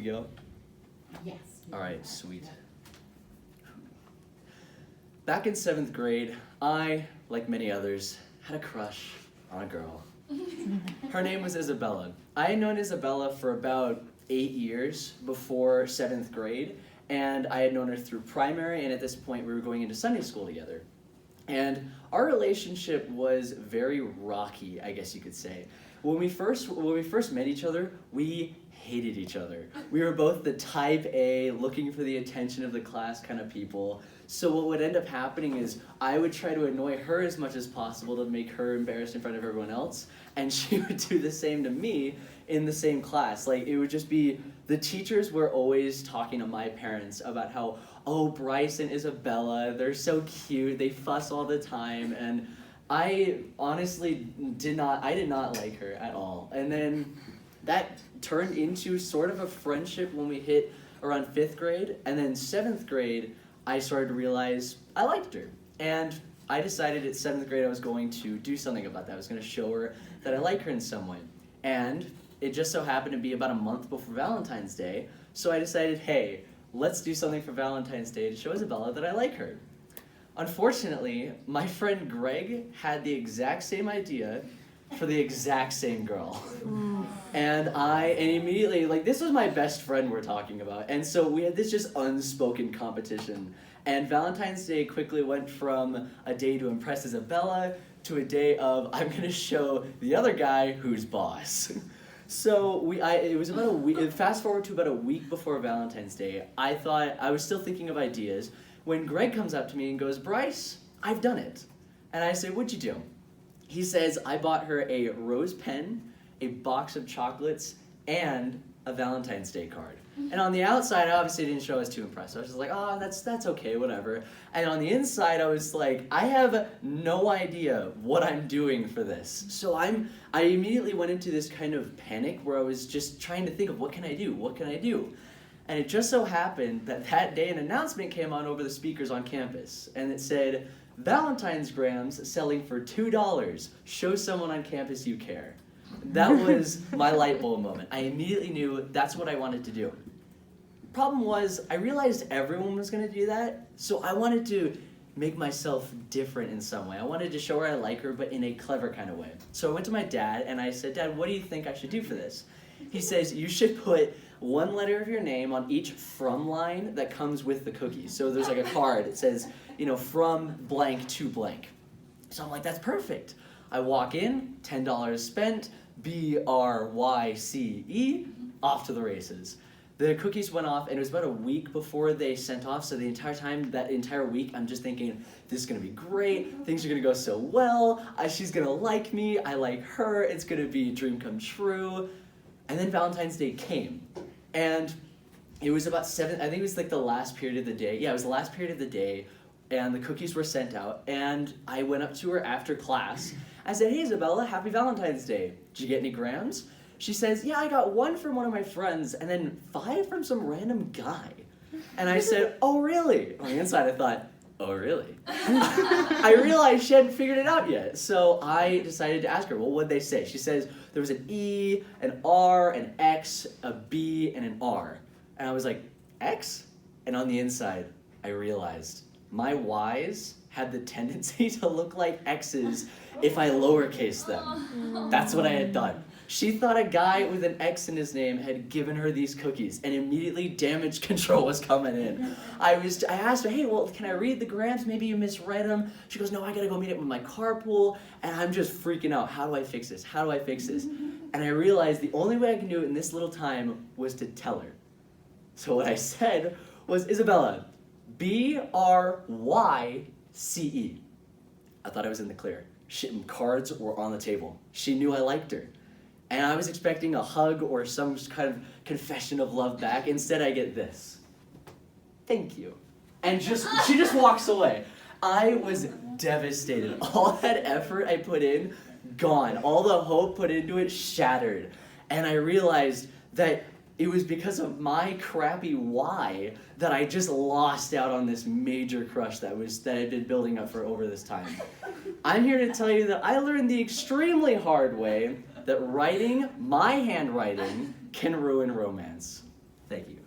You go? Yes. All right, sweet. Back in 7th grade, I, like many others, had a crush on a girl. Her name was Isabella. I had known Isabella for about 8 years before 7th grade, and I had known her through primary, and at this point we were going into Sunday school together. And our relationship was very rocky, I guess you could say. When we first met each other, we hated each other. We were both the type A, looking for the attention of the class kind of people. So what would end up happening is I would try to annoy her as much as possible to make her embarrassed in front of everyone else, and she would do the same to me in the same class. Like, it would just be, the teachers were always talking to my parents about how, oh, Bryce and Isabella, they're so cute, they fuss all the time, and I honestly did not like her at all. And then that turned into sort of a friendship when we hit around 5th grade, and then 7th grade, I started to realize I liked her. And I decided at 7th grade I was going to do something about that. I was going to show her that I like her in some way. And it just so happened to be about a month before Valentine's Day, so I decided, hey, let's do something for Valentine's Day to show Isabella that I like her. Unfortunately, my friend Greg had the exact same idea for the exact same girl. And immediately, like, this was my best friend we're talking about, and so we had this just unspoken competition. And Valentine's Day quickly went from a day to impress Isabella to a day of, I'm gonna show the other guy who's boss. So it was about a week, fast forward to about a week before Valentine's Day, I thought, I was still thinking of ideas, when Greg comes up to me and goes, Bryce, I've done it. And I say, what'd you do? He says, I bought her a rose pen, a box of chocolates, and a Valentine's Day card. And on the outside, I obviously didn't show I was too impressed. I was just like, oh, that's okay, whatever. And on the inside, I was like, I have no idea what I'm doing for this. So I immediately went into this kind of panic where I was just trying to think of what can I do? And it just so happened that day an announcement came on over the speakers on campus, and it said, Valentine's grams selling for $2. Show someone on campus you care. That was my light bulb moment. I immediately knew that's what I wanted to do. Problem was, I realized everyone was going to do that, so I wanted to make myself different in some way. I wanted to show her I like her, but in a clever kind of way. So I went to my dad, and I said, Dad, what do you think I should do for this? He says, you should put one letter of your name on each from line that comes with the cookie. So there's like a card, it says, from blank to blank. So I'm like, that's perfect. I walk in, $10 spent, BRYCE, off to the races. The cookies went off, and it was about a week before they sent off, so the entire week, I'm just thinking, this is gonna be great, things are gonna go so well, she's gonna like me, I like her, it's gonna be a dream come true. And then Valentine's Day came, and it was about I think it was like the last period of the day, yeah, it was the last period of the day, and the cookies were sent out, and I went up to her after class. I said, hey, Isabella, happy Valentine's Day. Did you get any grams? She says, yeah, I got 1 from one of my friends, and then 5 from some random guy. And I said, oh, really? On the inside, I thought, oh, really? I realized she hadn't figured it out yet, so I decided to ask her, well, what'd they say? She says, there was an E, an R, an X, a B, and an R. And I was like, X? And on the inside, I realized my Y's had the tendency to look like X's if I lowercase them. That's what I had done. She thought a guy with an X in his name had given her these cookies, and immediately damage control was coming in. I asked her, hey, well, can I read the grams? Maybe you misread them. She goes, no, I gotta go meet up with my carpool, and I'm just freaking out. How do I fix this? And I realized the only way I can do it in this little time was to tell her. So what I said was, Isabella, BRYCE. I thought I was in the clear. Cards were on the table. She knew I liked her. And I was expecting a hug or some kind of confession of love back. Instead, I get this. Thank you. And she just walks away. I was devastated. All that effort I put in, gone. All the hope put into it, shattered. And I realized that it was because of my crappy why that I just lost out on this major crush that had been building up for over this time. I'm here to tell you that I learned the extremely hard way that writing my handwriting can ruin romance. Thank you.